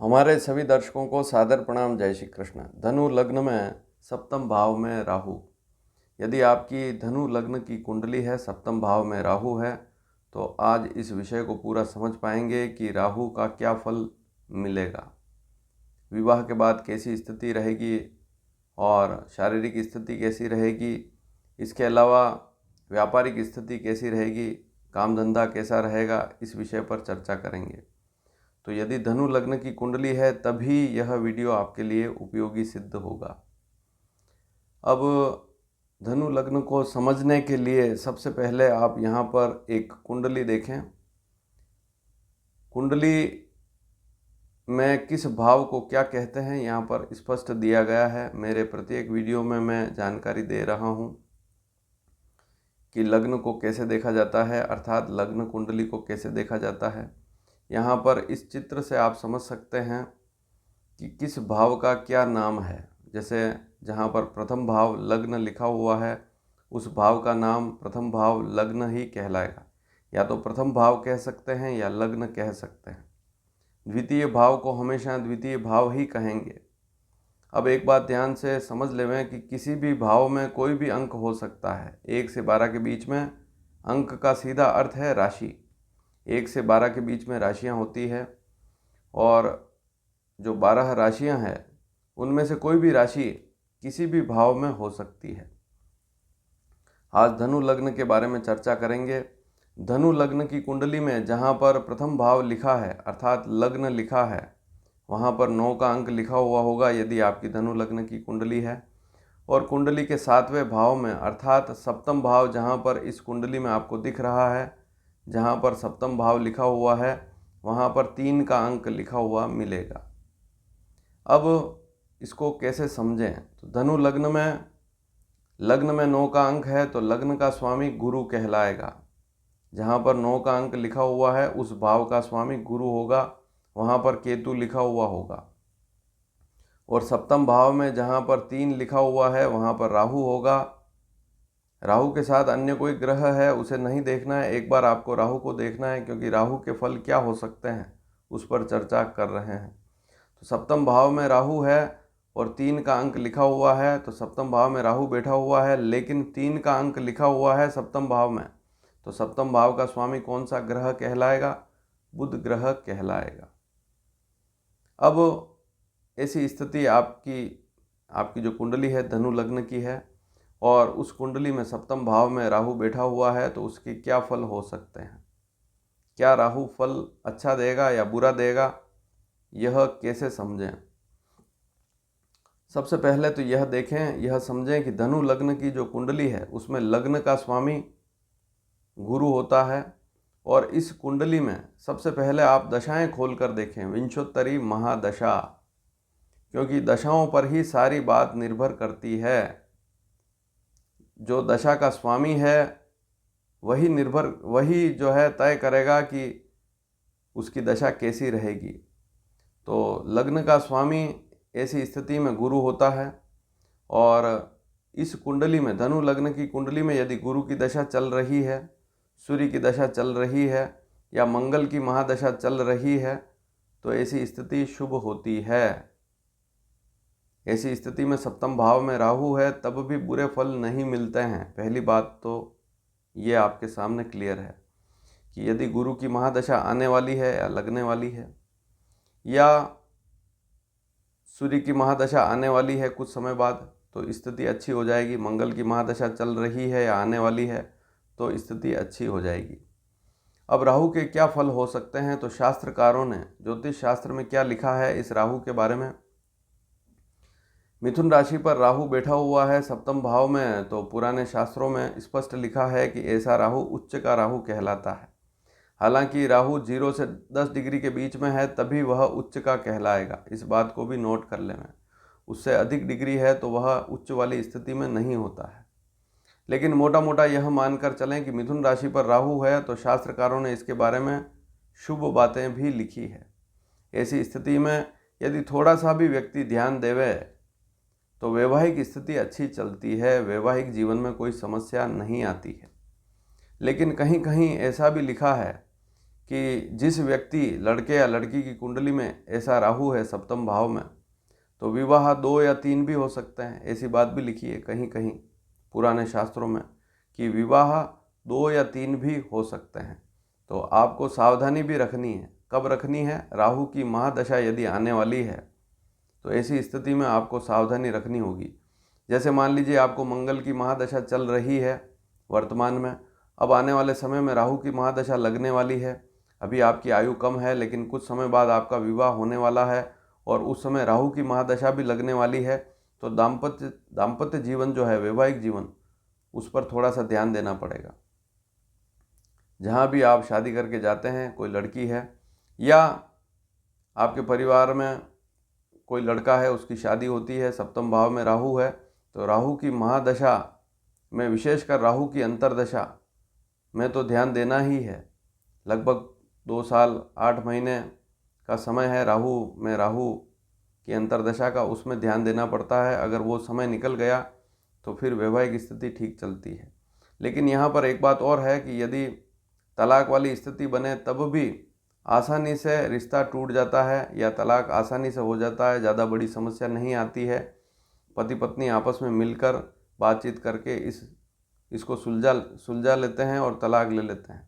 हमारे सभी दर्शकों को सादर प्रणाम। जय श्री कृष्ण। धनु लग्न में सप्तम भाव में राहु। यदि आपकी धनु लग्न की कुंडली है, सप्तम भाव में राहु है, तो आज इस विषय को पूरा समझ पाएंगे कि राहु का क्या फल मिलेगा, विवाह के बाद कैसी स्थिति रहेगी और शारीरिक स्थिति कैसी रहेगी, इसके अलावा व्यापारिक स्थिति कैसी रहेगी, काम धंधा कैसा रहेगा, इस विषय पर चर्चा करेंगे। तो यदि धनु लग्न की कुंडली है तभी यह वीडियो आपके लिए उपयोगी सिद्ध होगा। अब धनु लग्न को समझने के लिए सबसे पहले आप यहाँ पर एक कुंडली देखें। कुंडली में किस भाव को क्या कहते हैं यहाँ पर स्पष्ट दिया गया है। मेरे प्रत्येक वीडियो में मैं जानकारी दे रहा हूँ कि लग्न को कैसे देखा जाता है, अर्थात लग्न कुंडली को कैसे देखा जाता है। यहाँ पर इस चित्र से आप समझ सकते हैं कि किस भाव का क्या नाम है। जैसे जहाँ पर प्रथम भाव लग्न लिखा हुआ है, उस भाव का नाम प्रथम भाव लग्न ही कहलाएगा। या तो प्रथम भाव कह सकते हैं या लग्न कह सकते हैं। द्वितीय भाव को हमेशा द्वितीय भाव ही कहेंगे। अब एक बात ध्यान से समझ लें कि किसी भी भाव में कोई भी अंक हो सकता है। 1 से 12 के बीच में अंक का सीधा अर्थ है राशि। 1 से 12 के बीच में राशियां होती है और जो 12 राशियां हैं उनमें से कोई भी राशि किसी भी भाव में हो सकती है। आज धनु लग्न के बारे में चर्चा करेंगे। धनु लग्न की कुंडली में जहां पर प्रथम भाव लिखा है, अर्थात लग्न लिखा है, वहां पर 9 का अंक लिखा हुआ होगा यदि आपकी धनु लग्न की कुंडली है। और कुंडली के 7वें भाव में, अर्थात सप्तम भाव जहां पर इस कुंडली में आपको दिख रहा है, जहाँ पर सप्तम भाव लिखा हुआ है, वहाँ पर 3 का अंक लिखा हुआ मिलेगा। अब इसको कैसे समझें? तो धनु लग्न में 9 का अंक है तो लग्न का स्वामी गुरु कहलाएगा। जहाँ पर 9 का अंक लिखा हुआ है उस भाव का स्वामी गुरु होगा, वहाँ पर केतु लिखा हुआ होगा। और सप्तम भाव में जहाँ पर 3 लिखा हुआ है वहाँ पर राहु होगा। राहु के साथ अन्य कोई ग्रह है उसे नहीं देखना है, एक बार आपको राहु को देखना है, क्योंकि राहु के फल क्या हो सकते हैं उस पर चर्चा कर रहे हैं। तो सप्तम भाव में राहु है और 3 का अंक लिखा हुआ है, तो सप्तम भाव में राहु बैठा हुआ है, लेकिन 3 का अंक लिखा हुआ है सप्तम भाव में। तो सप्तम भाव का स्वामी कौन सा ग्रह कहलाएगा? बुध ग्रह कहलाएगा। अब ऐसी स्थिति आपकी जो कुंडली है धनु लग्न की है और उस कुंडली में सप्तम भाव में राहु बैठा हुआ है, तो उसके क्या फल हो सकते हैं? क्या राहु फल अच्छा देगा या बुरा देगा, यह कैसे समझें? सबसे पहले तो यह देखें, यह समझें कि धनु लग्न की जो कुंडली है उसमें लग्न का स्वामी गुरु होता है। और इस कुंडली में सबसे पहले आप दशाएं खोल कर देखें, विंशोत्तरी महादशा, क्योंकि दशाओं पर ही सारी बात निर्भर करती है। जो दशा का स्वामी है वही जो है तय करेगा कि उसकी दशा कैसी रहेगी। तो लग्न का स्वामी ऐसी स्थिति में गुरु होता है। और इस कुंडली में, धनु लग्न की कुंडली में यदि गुरु की दशा चल रही है, सूर्य की दशा चल रही है या मंगल की महादशा चल रही है, तो ऐसी स्थिति शुभ होती है। ऐसी स्थिति में सप्तम भाव में राहु है तब भी बुरे फल नहीं मिलते हैं। पहली बात तो ये आपके सामने क्लियर है कि यदि गुरु की महादशा आने वाली है या लगने वाली है, या सूर्य की महादशा आने वाली है कुछ समय बाद, तो स्थिति अच्छी हो जाएगी। मंगल की महादशा चल रही है या आने वाली है तो स्थिति अच्छी हो जाएगी। अब राहु के क्या फल हो सकते हैं? तो शास्त्रकारों ने, ज्योतिष शास्त्र में क्या लिखा है इस राहु के बारे में? मिथुन राशि पर राहु बैठा हुआ है सप्तम भाव में, तो पुराने शास्त्रों में स्पष्ट लिखा है कि ऐसा राहु उच्च का राहु कहलाता है। हालांकि राहु 0 से 10 डिग्री के बीच में है तभी वह उच्च का कहलाएगा, इस बात को भी नोट कर लें। उससे अधिक डिग्री है तो वह उच्च वाली स्थिति में नहीं होता है। लेकिन मोटा मोटा यह मानकर चलें कि मिथुन राशि पर राहु है तो शास्त्रकारों ने इसके बारे में शुभ बातें भी लिखी है। ऐसी स्थिति में यदि थोड़ा सा भी व्यक्ति ध्यान देवे तो वैवाहिक स्थिति अच्छी चलती है, वैवाहिक जीवन में कोई समस्या नहीं आती है। लेकिन कहीं कहीं ऐसा भी लिखा है कि जिस व्यक्ति लड़के या लड़की की कुंडली में ऐसा राहु है सप्तम भाव में, तो विवाह 2 या 3 भी हो सकते हैं। ऐसी बात भी लिखी है कहीं कहीं पुराने शास्त्रों में कि विवाह 2 या 3 भी हो सकते हैं। तो आपको सावधानी भी रखनी है। कब रखनी है? राहु की महादशा यदि आने वाली है तो ऐसी स्थिति में आपको सावधानी रखनी होगी। जैसे मान लीजिए आपको मंगल की महादशा चल रही है वर्तमान में, अब आने वाले समय में राहु की महादशा लगने वाली है। अभी आपकी आयु कम है, लेकिन कुछ समय बाद आपका विवाह होने वाला है और उस समय राहु की महादशा भी लगने वाली है। तो दाम्पत्य जीवन जो है, वैवाहिक जीवन, उस पर थोड़ा सा ध्यान देना पड़ेगा। जहाँ भी आप शादी करके जाते हैं, कोई लड़की है या आपके परिवार में कोई लड़का है, उसकी शादी होती है, सप्तम भाव में राहु है, तो राहु की महादशा में, विशेषकर राहु की अंतर्दशा में तो ध्यान देना ही है। लगभग 2 साल 8 महीने का समय है राहु की अंतर्दशा का, उसमें ध्यान देना पड़ता है। अगर वो समय निकल गया तो फिर वैवाहिक स्थिति ठीक चलती है। लेकिन यहाँ पर एक बात और है कि यदि तलाक वाली स्थिति बने तब भी आसानी से रिश्ता टूट जाता है या तलाक आसानी से हो जाता है, ज़्यादा बड़ी समस्या नहीं आती है। पति पत्नी आपस में मिलकर बातचीत करके इसको सुलझा लेते हैं और तलाक ले लेते हैं।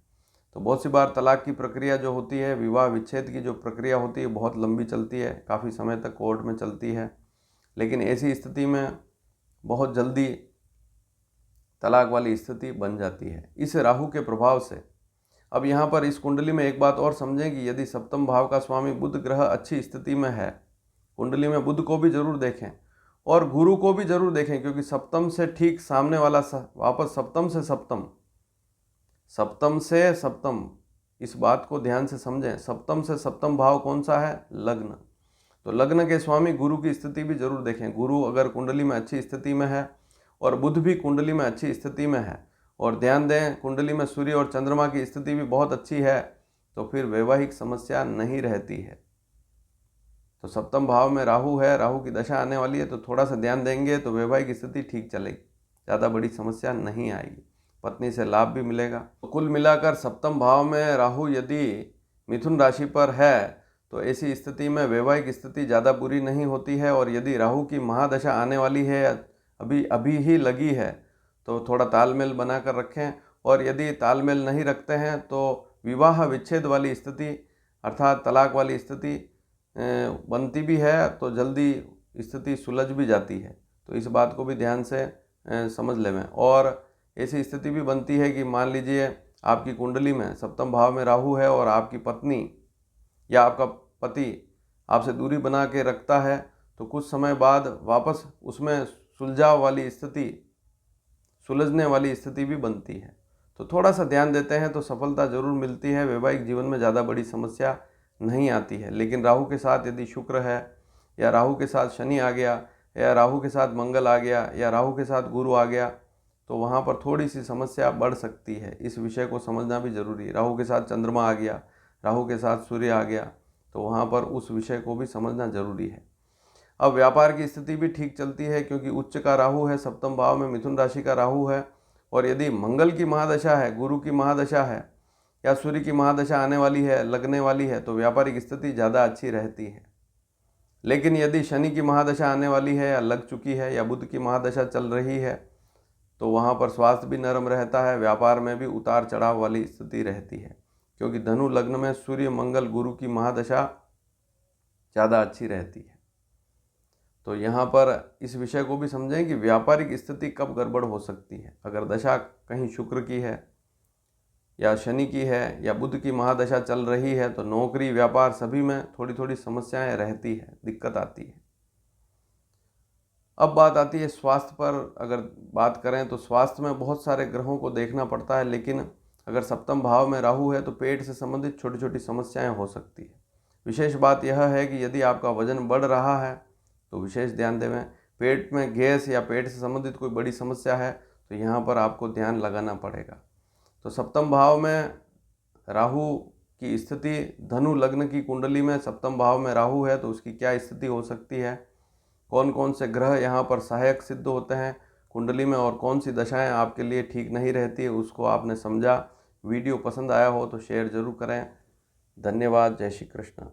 तो बहुत सी बार तलाक की प्रक्रिया जो होती है, विवाह विच्छेद की जो प्रक्रिया होती है, बहुत लंबी चलती है, काफ़ी समय तक कोर्ट में चलती है। लेकिन ऐसी स्थिति में बहुत जल्दी तलाक वाली स्थिति बन जाती है इस राहु के प्रभाव से। अब यहाँ पर इस कुंडली में एक बात और समझें कि यदि सप्तम भाव का स्वामी बुध ग्रह अच्छी स्थिति में है, कुंडली में बुध को भी जरूर देखें और गुरु को भी जरूर देखें, क्योंकि सप्तम से ठीक सामने वाला वापस सप्तम से सप्तम, इस बात को ध्यान से समझें। सप्तम से सप्तम भाव कौन सा है? लग्न। तो लग्न के स्वामी गुरु की स्थिति भी जरूर देखें। गुरु अगर कुंडली में अच्छी स्थिति में है और बुध भी कुंडली में अच्छी स्थिति में है, और ध्यान दें कुंडली में सूर्य और चंद्रमा की स्थिति भी बहुत अच्छी है, तो फिर वैवाहिक समस्या नहीं रहती है। तो सप्तम भाव में राहु है, राहु की दशा आने वाली है, तो थोड़ा सा ध्यान देंगे तो वैवाहिक स्थिति ठीक चलेगी, ज़्यादा बड़ी समस्या नहीं आएगी, पत्नी से लाभ भी मिलेगा। तो कुल मिलाकर सप्तम भाव में राहु यदि मिथुन राशि पर है तो ऐसी स्थिति में वैवाहिक स्थिति ज़्यादा बुरी नहीं होती है। और यदि राहु की महादशा आने वाली है, अभी ही लगी है, तो थोड़ा तालमेल बनाकर रखें। और यदि तालमेल नहीं रखते हैं तो विवाह विच्छेद वाली स्थिति अर्थात तलाक वाली स्थिति बनती भी है, तो जल्दी स्थिति सुलझ भी जाती है। तो इस बात को भी ध्यान से समझ लें। और ऐसी स्थिति भी बनती है कि मान लीजिए आपकी कुंडली में सप्तम भाव में राहु है और आपकी पत्नी या आपका पति आपसे दूरी बना के रखता है, तो कुछ समय बाद वापस उसमें सुलझने वाली स्थिति भी बनती है। तो थोड़ा सा ध्यान देते हैं तो सफलता जरूर मिलती है, वैवाहिक जीवन में ज़्यादा बड़ी समस्या नहीं आती है। लेकिन राहु के साथ यदि शुक्र है, या राहु के साथ शनि आ गया, या राहु के साथ मंगल आ गया, या राहु के साथ गुरु आ गया, तो वहाँ पर थोड़ी सी समस्या बढ़ सकती है। इस विषय को समझना भी जरूरी है। राहु के साथ चंद्रमा आ गया, राहु के साथ सूर्य आ गया, तो वहाँ पर उस विषय को भी समझना जरूरी है। अब व्यापार की स्थिति भी ठीक चलती है, क्योंकि उच्च का राहु है, सप्तम भाव में मिथुन राशि का राहु है, और यदि मंगल की महादशा है, गुरु की महादशा है, या सूर्य की महादशा आने वाली है, लगने वाली है, तो व्यापारिक स्थिति ज़्यादा अच्छी रहती है। लेकिन यदि शनि की महादशा आने वाली है या लग चुकी है, या बुध की महादशा चल रही है, तो वहाँ पर स्वास्थ्य भी नरम रहता है, व्यापार में भी उतार चढ़ाव वाली स्थिति रहती है, क्योंकि धनु लग्न में सूर्य मंगल गुरु की महादशा ज़्यादा अच्छी रहती है। तो यहाँ पर इस विषय को भी समझें कि व्यापारिक स्थिति कब गड़बड़ हो सकती है। अगर दशा कहीं शुक्र की है या शनि की है या बुध की महादशा चल रही है, तो नौकरी व्यापार सभी में थोड़ी थोड़ी समस्याएं रहती है, दिक्कत आती है। अब बात आती है स्वास्थ्य पर। अगर बात करें तो स्वास्थ्य में बहुत सारे ग्रहों को देखना पड़ता है, लेकिन अगर सप्तम भाव में राहु है तो पेट से संबंधित छोटी छोटी समस्याएं हो सकती है। विशेष बात यह है कि यदि आपका वजन बढ़ रहा है तो विशेष ध्यान दें। पेट में गैस या पेट से संबंधित कोई बड़ी समस्या है तो यहाँ पर आपको ध्यान लगाना पड़ेगा। तो सप्तम भाव में राहु की स्थिति, धनु लग्न की कुंडली में सप्तम भाव में राहु है, तो उसकी क्या स्थिति हो सकती है, कौन कौन से ग्रह यहाँ पर सहायक सिद्ध होते हैं कुंडली में, और कौन सी दशाएं आपके लिए ठीक नहीं रहती है, उसको आपने समझा। वीडियो पसंद आया हो तो शेयर ज़रूर करें, धन्यवाद। जय श्री कृष्ण।